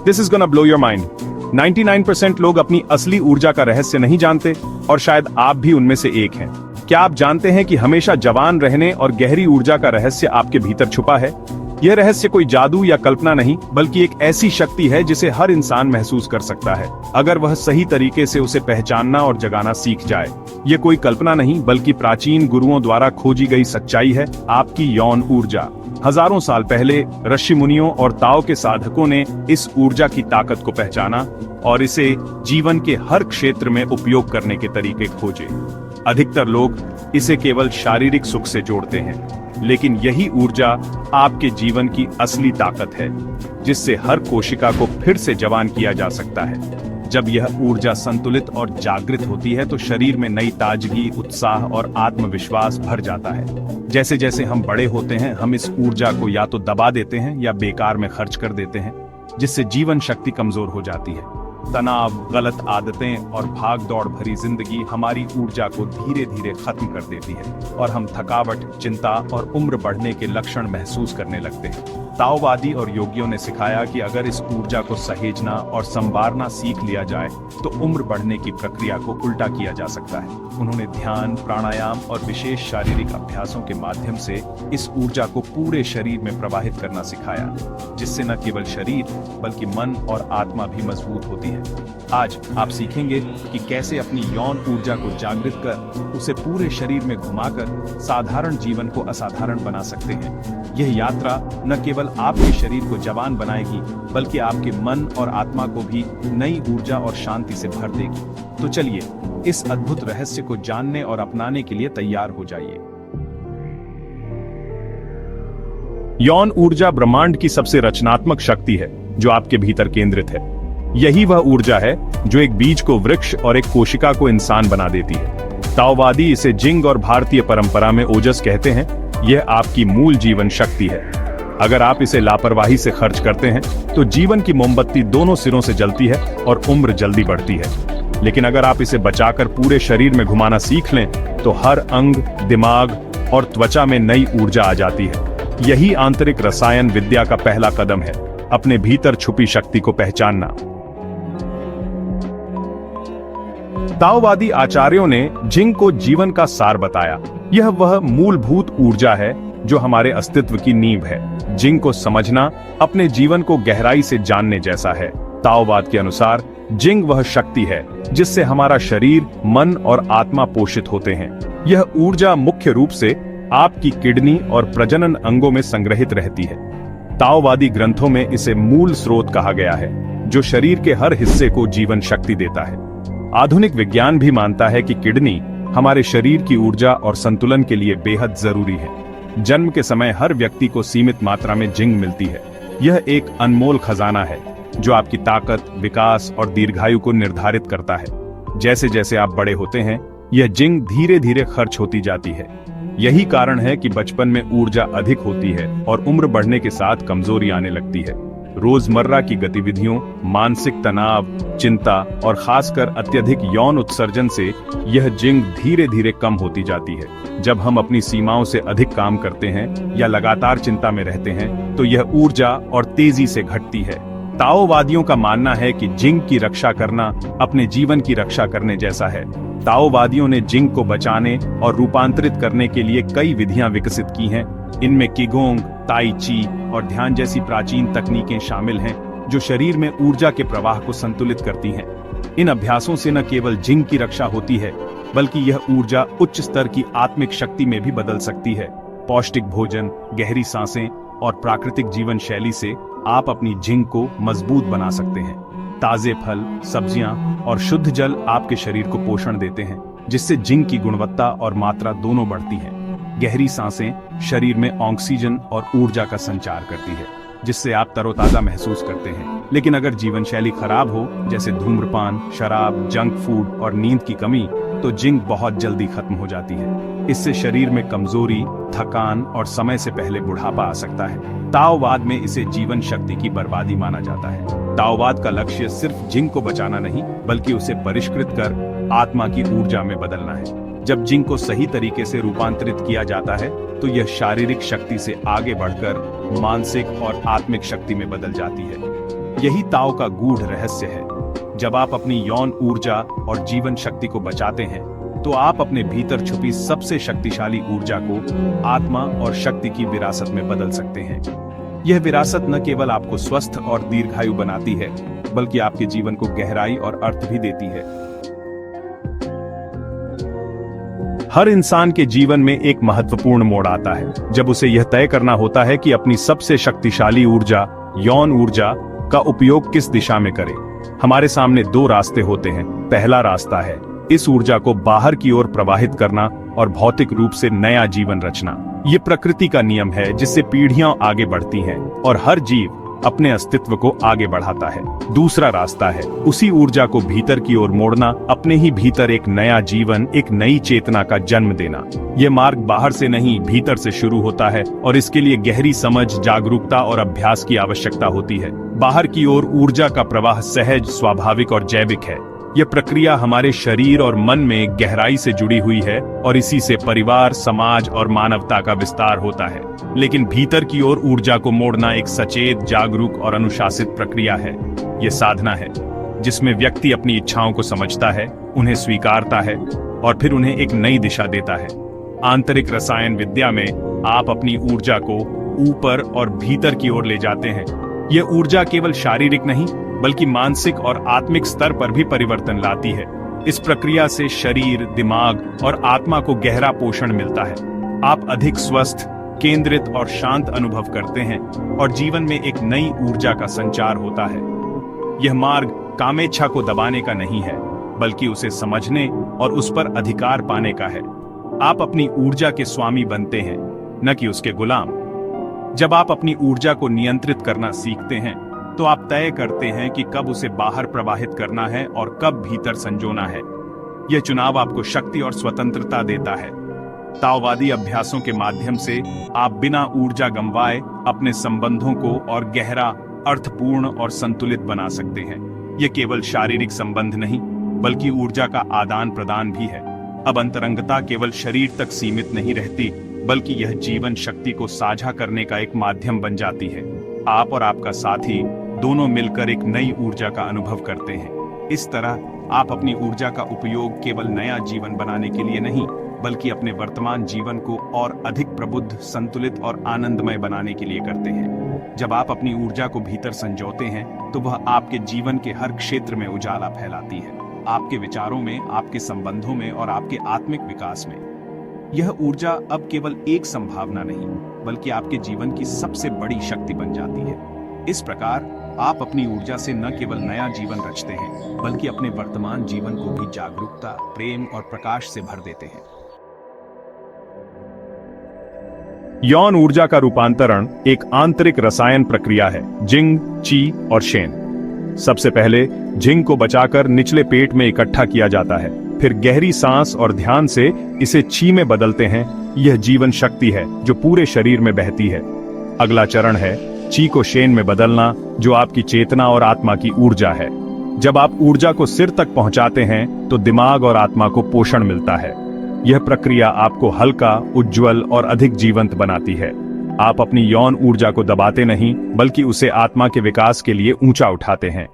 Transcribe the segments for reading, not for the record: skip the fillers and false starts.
This is gonna blow your mind. 99% लोग अपनी असली ऊर्जा का रहस्य नहीं जानते और शायद आप भी उनमें से एक हैं। क्या आप जानते हैं कि हमेशा जवान रहने और गहरी ऊर्जा का रहस्य आपके भीतर छुपा है? यह रहस्य कोई जादू या कल्पना नहीं, बल्कि एक ऐसी शक्ति है जिसे हर इंसान महसूस कर सकता है, अगर वह सही तरीके से उसे पहचानना और जगाना सीख जाए। ये कोई कल्पना नहीं, बल्कि प्राचीन गुरुओं द्वारा खोजी गई सच्चाई है, आपकी यौन ऊर्जा। हजारों साल पहले ऋषि मुनियों और ताओ के साधकों ने इस ऊर्जा की ताकत को पहचाना और इसे जीवन के हर क्षेत्र में उपयोग करने के तरीके खोजे। अधिकतर लोग इसे केवल शारीरिक सुख से जोड़ते हैं, लेकिन यही ऊर्जा आपके जीवन की असली ताकत है, जिससे हर कोशिका को फिर से जवान किया जा सकता है। जब यह ऊर्जा संतुलित और जागृत होती है तो शरीर में नई ताजगी, उत्साह और आत्मविश्वास भर जाता है। जैसे जैसे हम बड़े होते हैं, हम इस ऊर्जा को या तो दबा देते हैं या बेकार में खर्च कर देते हैं, जिससे जीवन शक्ति कमजोर हो जाती है। तनाव, गलत आदतें और भाग दौड़ भरी जिंदगी हमारी ऊर्जा को धीरे धीरे खत्म कर देती है और हम थकावट, चिंता और उम्र बढ़ने के लक्षण महसूस करने लगते हैं। ताओवादी और योगियों ने सिखाया कि अगर इस ऊर्जा को सहेजना और संवारना सीख लिया जाए तो उम्र बढ़ने की प्रक्रिया को उल्टा किया जा सकता है। उन्होंने ध्यान, प्राणायाम और विशेष शारीरिक अभ्यासों के माध्यम से इस ऊर्जा को पूरे शरीर में प्रवाहित करना सिखाया, जिससे न केवल शरीर बल्कि मन और आत्मा भी मजबूत होती है। आज आप सीखेंगे कि कैसे अपनी यौन ऊर्जा को जागृत कर उसे पूरे शरीर में घुमाकर साधारण जीवन को असाधारण बना सकते हैं। यह यात्रा न केवल आपके शरीर को जवान बनाएगी, बल्कि आपके मन और आत्मा को भी नई ऊर्जा और शांति से भर देगी। तो चलिए इस अद्भुत रहस्य को जानने और अपनाने के लिए तैयार हो जाइए। यौन ऊर्जा ब्रह्मांड की सबसे रचनात्मक शक्ति है जो आपके भीतर केंद्रित है। यही वह ऊर्जा है जो एक बीज को वृक्ष और एक कोशिका को इंसान बना देती है। ताओवादी इसे जिंग और भारतीय परंपरा में ओजस कहते हैं। यह आपकी मूल जीवन शक्ति है। अगर आप इसे लापरवाही से खर्च करते हैं तो जीवन की मोमबत्ती दोनों सिरों से जलती है और उम्र जल्दी बढ़ती है। लेकिन अगर आप इसे बचाकर पूरे शरीर में घुमाना सीख लें तो हर अंग, दिमाग और त्वचा में नई ऊर्जा आ जाती है। यही आंतरिक रसायन विद्या का पहला कदम है, अपने भीतर छुपी शक्ति को पहचानना। ताओवादी आचार्यों ने जिंग को जीवन का सार बताया। यह वह मूलभूत ऊर्जा है जो हमारे अस्तित्व की नींव है। जिंग को समझना अपने जीवन को गहराई से जानने जैसा है। ताओवाद के अनुसार जिंग वह शक्ति है जिससे हमारा शरीर, मन और आत्मा पोषित होते हैं। यह ऊर्जा मुख्य रूप से आपकी किडनी और प्रजनन अंगों में संग्रहित रहती है। ताओवादी ग्रंथों में इसे मूल स्रोत कहा गया है, जो शरीर के हर हिस्से को जीवन शक्ति देता है। आधुनिक विज्ञान भी मानता है कि किडनी हमारे शरीर की ऊर्जा और संतुलन के लिए बेहद जरूरी है। जन्म के समय हर व्यक्ति को सीमित मात्रा में जिंक मिलती है। यह एक अनमोल खजाना है जो आपकी ताकत, विकास और दीर्घायु को निर्धारित करता है। जैसे जैसे आप बड़े होते हैं, यह जिंक धीरे धीरे खर्च होती जाती है। यही कारण है कि बचपन में ऊर्जा अधिक होती है और उम्र बढ़ने के साथ कमजोरी आने लगती है। रोजमर्रा की गतिविधियों, मानसिक तनाव, चिंता और खासकर अत्यधिक यौन उत्सर्जन से यह जिंक धीरे धीरे कम होती जाती है। जब हम अपनी सीमाओं से अधिक काम करते हैं या लगातार चिंता में रहते हैं तो यह ऊर्जा और तेजी से घटती है। ताओवादियों का मानना है कि जिंक की रक्षा करना अपने जीवन की रक्षा करने जैसा है। ताओवादियों ने जिंक को बचाने और रूपांतरित करने के लिए कई विधियां विकसित की हैं। इनमें किगोंग, ताई ची और ध्यान जैसी प्राचीन तकनीकें शामिल हैं, जो शरीर में ऊर्जा के प्रवाह को संतुलित करती हैं। इन अभ्यासों से न केवल जिंक की रक्षा होती है, बल्कि यह ऊर्जा उच्च स्तर की आत्मिक शक्ति में भी बदल सकती है। पौष्टिक भोजन, गहरी सांसें और प्राकृतिक जीवन शैली से आप अपनी जिंक को मजबूत बना सकते हैं। ताजे फल, सब्जियां और शुद्ध जल आपके शरीर को पोषण देते हैं, जिससे जिंक की गुणवत्ता और मात्रा दोनों बढ़ती है। गहरी सांसें शरीर में ऑक्सीजन और ऊर्जा का संचार करती है, जिससे आप तरोताजा महसूस करते हैं। लेकिन अगर जीवन शैली खराब हो, जैसे धूम्रपान, शराब, जंक फूड और नींद की कमी, तो जिंक बहुत जल्दी खत्म हो जाती है। इससे शरीर में कमजोरी, थकान और समय से पहले बुढ़ापा आ सकता है। ताओवाद में इसे जीवन शक्ति की बर्बादी माना जाता है। ताओवाद का लक्ष्य सिर्फ जिंक को बचाना नहीं, बल्कि उसे परिष्कृत कर आत्मा की ऊर्जा में बदलना है। जब जिंक को सही तरीके से रूपांतरित किया जाता है तो यह शारीरिक शक्ति से आगे बढ़कर मानसिक और आत्मिक शक्ति में बदल जाती है। यही ताओ का गूढ़ रहस्य है। जब आप अपनी यौन ऊर्जा और जीवन शक्ति को बचाते हैं तो आप अपने भीतर छुपी सबसे शक्तिशाली ऊर्जा को आत्मा और शक्ति की विरासत में बदल सकते हैं। यह विरासत न केवल आपको स्वस्थ और दीर्घायु बनाती है, बल्कि आपके जीवन को गहराई और अर्थ भी देती है। हर इंसान के जीवन में एक महत्वपूर्ण मोड़ आता है जब उसे यह तय करना होता है कि अपनी सबसे शक्तिशाली ऊर्जा, यौन ऊर्जा का उपयोग किस दिशा में करे। हमारे सामने दो रास्ते होते हैं। पहला रास्ता है इस ऊर्जा को बाहर की ओर प्रवाहित करना और भौतिक रूप से नया जीवन रचना। ये प्रकृति का नियम है जिससे पीढ़ियां आगे बढ़ती हैं और हर जीव अपने अस्तित्व को आगे बढ़ाता है। दूसरा रास्ता है उसी ऊर्जा को भीतर की ओर मोड़ना, अपने ही भीतर एक नया जीवन, एक नई चेतना का जन्म देना। ये मार्ग बाहर से नहीं, भीतर से शुरू होता है और इसके लिए गहरी समझ, जागरूकता और अभ्यास की आवश्यकता होती है। बाहर की ओर ऊर्जा का प्रवाह सहज, स्वाभाविक और जैविक है। यह प्रक्रिया हमारे शरीर और मन में गहराई से जुड़ी हुई है और इसी से परिवार, समाज और मानवता का विस्तार होता है। लेकिन भीतर की ओर ऊर्जा को मोड़ना एक सचेत, जागरूक और अनुशासित प्रक्रिया है। यह साधना है जिसमें व्यक्ति अपनी इच्छाओं को समझता है, उन्हें स्वीकारता है और फिर उन्हें एक नई दिशा देता है। आंतरिक रसायन विद्या में आप अपनी ऊर्जा को ऊपर और भीतर की ओर ले जाते हैं। यह ऊर्जा केवल शारीरिक नहीं बल्कि मानसिक और आत्मिक स्तर पर भी परिवर्तन लाती है। इस प्रक्रिया से शरीर, दिमाग और आत्मा को गहरा पोषण मिलता है। आप अधिक स्वस्थ, केंद्रित और शांत अनुभव करते हैं और जीवन में एक नई ऊर्जा का संचार होता है। यह मार्ग कामेच्छा को दबाने का नहीं है, बल्कि उसे समझने और उस पर अधिकार पाने का है। आप अपनी ऊर्जा के स्वामी बनते हैं, न कि उसके गुलाम। जब आप अपनी ऊर्जा को नियंत्रित करना सीखते हैं तो आप तय करते हैं कि कब उसे बाहर प्रवाहित करना है और कब भीतर संजोना है। यह चुनाव आपको शक्ति और स्वतंत्रता देता है। ताओवादी अभ्यासों के माध्यम से आप बिना ऊर्जा गंवाए अपने संबंधों को और गहरा, अर्थपूर्ण और संतुलित बना सकते हैं। यह केवल शारीरिक संबंध नहीं बल्कि ऊर्जा का आदान प्रदान भी है। अब अंतरंगता केवल शरीर तक सीमित नहीं रहती, बल्कि यह जीवन शक्ति को साझा करने का एक माध्यम बन जाती है। आप और आपका साथी दोनों मिलकर एक नई ऊर्जा का अनुभव करते हैं। इस तरह आप अपनी ऊर्जा का उपयोग केवल नया जीवन बनाने के लिए नहीं, बल्कि अपने वर्तमान जीवन को और अधिक प्रबुद्ध, संतुलित और आनंदमय बनाने के लिए करते हैं। जब आप अपनी ऊर्जा को भीतर संजोते हैं तो वह आपके जीवन के हर क्षेत्र में उजाला फैलाती है, आपके विचारों में, आपके संबंधों में और आपके आत्मिक विकास में। यह ऊर्जा अब केवल एक संभावना नहीं, बल्कि आपके जीवन की सबसे बड़ी शक्ति बन जाती है। इस प्रकार आप अपनी ऊर्जा से न केवल नया जीवन रचते हैं, बल्कि अपने वर्तमान जीवन को भी जागरूकता, प्रेम और प्रकाश से भर देते हैं। यौन ऊर्जा का रूपांतरण एक आंतरिक रसायन प्रक्रिया है, जिंग, ची और शेन। सबसे पहले जिंग को बचाकर निचले पेट में इकट्ठा किया जाता है, फिर गहरी सांस और ध्यान से इसे ची में बदलते हैं। यह जीवन शक्ति है जो पूरे शरीर में बहती है। अगला चरण है ची को शेन में बदलना, जो आपकी चेतना और आत्मा की ऊर्जा है। जब आप ऊर्जा को सिर तक पहुंचाते हैं तो दिमाग और आत्मा को पोषण मिलता है। यह प्रक्रिया आपको हल्का, उज्जवल और अधिक जीवंत बनाती है। आप अपनी यौन ऊर्जा को दबाते नहीं, बल्कि उसे आत्मा के विकास के लिए ऊंचा उठाते हैं।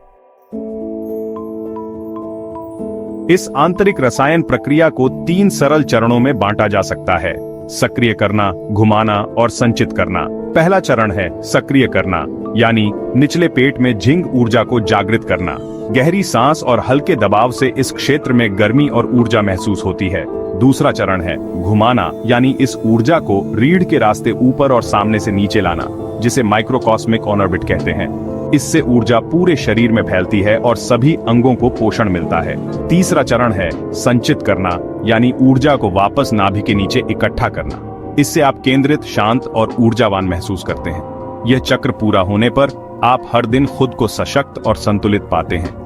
इस आंतरिक रसायन प्रक्रिया को 3 सरल चरणों में बांटा जा सकता है: सक्रिय करना, घुमाना और संचित करना। पहला चरण है सक्रिय करना, यानी निचले पेट में जिंग ऊर्जा को जागृत करना। गहरी सांस और हल्के दबाव से इस क्षेत्र में गर्मी और ऊर्जा महसूस होती है। दूसरा चरण है घुमाना, यानी इस ऊर्जा को रीढ़ के रास्ते ऊपर और सामने से नीचे लाना, जिसे माइक्रोकॉस्मिक ऑर्बिट कहते हैं। इससे ऊर्जा पूरे शरीर में फैलती है और सभी अंगों को पोषण मिलता है। तीसरा चरण है संचित करना, यानी ऊर्जा को वापस नाभि के नीचे इकट्ठा करना। इससे आप केंद्रित, शांत और ऊर्जावान महसूस करते हैं। यह चक्र पूरा होने पर आप हर दिन खुद को सशक्त और संतुलित पाते हैं।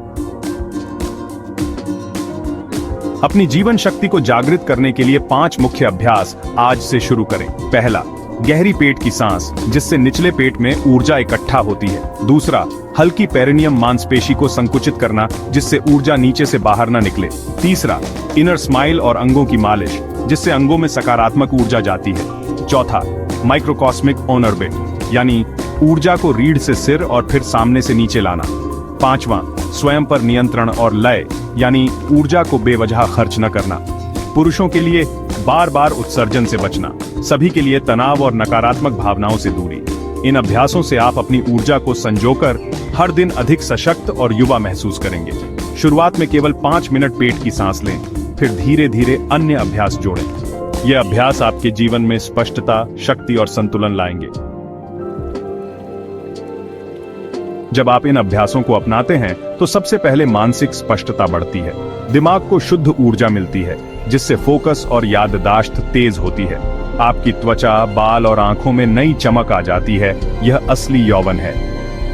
अपनी जीवन शक्ति को जागृत करने के लिए 5 मुख्य अभ्यास आज से शुरू करें। पहला, गहरी पेट की सांस, जिससे निचले पेट में ऊर्जा इकट्ठा होती है। दूसरा, हल्की पेरिनियम मांसपेशी को संकुचित करना, जिससे ऊर्जा नीचे से बाहर न निकले। तीसरा, इनर स्माइल और अंगों की मालिश, जिससे अंगों में सकारात्मक ऊर्जा जाती है। चौथा, माइक्रोकॉस्मिक ऑर्बिट, यानी ऊर्जा को रीढ़ से सिर और फिर सामने से नीचे लाना। 5वां, स्वयं पर नियंत्रण और लय, यानी ऊर्जा को बेवजह खर्च न करना। पुरुषों के लिए बार बार उत्सर्जन से बचना, सभी के लिए तनाव और नकारात्मक भावनाओं से दूरी। इन अभ्यासों से आप अपनी ऊर्जा को संजोकर हर दिन अधिक सशक्त और युवा महसूस करेंगे। शुरुआत में केवल 5 मिनट पेट की सांस लें, फिर धीरे धीरे अन्य अभ्यास जोड़ें। ये अभ्यास आपके जीवन में स्पष्टता, शक्ति और संतुलन लाएंगे। जब आप इन अभ्यासों को अपनाते हैं तो सबसे पहले मानसिक स्पष्टता बढ़ती है। दिमाग को शुद्ध ऊर्जा मिलती है, जिससे फोकस और याददाश्त तेज होती है। आपकी त्वचा, बाल और आंखों में नई चमक आ जाती है। यह असली यौवन है।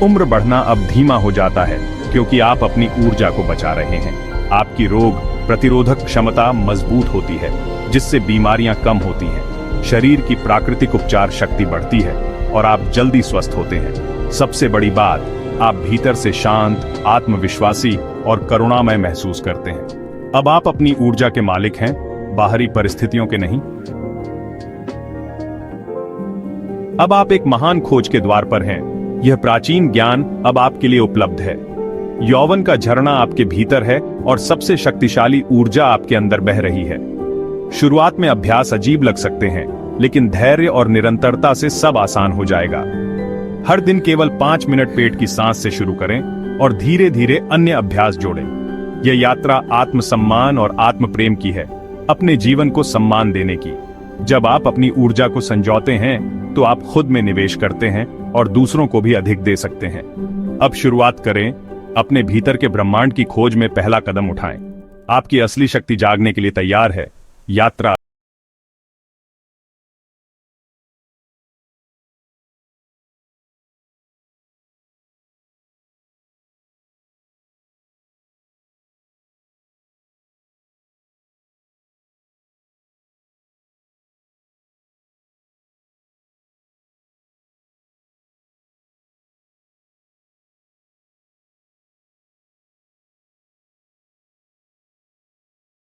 उम्र बढ़ना अब धीमा हो जाता है, क्योंकि आप अपनी ऊर्जा को बचा रहे हैं। आपकी रोग प्रतिरोधक क्षमता मजबूत होती है, जिससे बीमारियां कम होती हैं। शरीर की प्राकृतिक उपचार शक्ति बढ़ती है और आप जल्दी स्वस्थ होते हैं। सबसे बड़ी बात, आप भीतर से शांत, आत्मविश्वासी और करुणामय महसूस करते हैं। अब आप अपनी ऊर्जा के मालिक हैं, बाहरी परिस्थितियों के नहीं। अब आप एक महान खोज के द्वार पर हैं। यह प्राचीन ज्ञान अब आपके लिए उपलब्ध है। यौवन का झरना आपके भीतर है और सबसे शक्तिशाली ऊर्जा आपके अंदर बह रही है। शुरुआत में अभ्यास अजीब लग सकते हैं, लेकिन धैर्य और निरंतरता से सब आसान हो जाएगा। हर दिन केवल 5 मिनट पेट की सांस से शुरू करें और धीरे धीरे अन्य अभ्यास जोड़ें। यह यात्रा आत्मसम्मान और आत्म प्रेम की है, अपने जीवन को सम्मान देने की। जब आप अपनी ऊर्जा को संजोते हैं तो आप खुद में निवेश करते हैं और दूसरों को भी अधिक दे सकते हैं। अब शुरुआत करें, अपने भीतर के ब्रह्मांड की खोज में पहला कदम उठाएं। आपकी असली शक्ति जागने के लिए तैयार है। यात्रा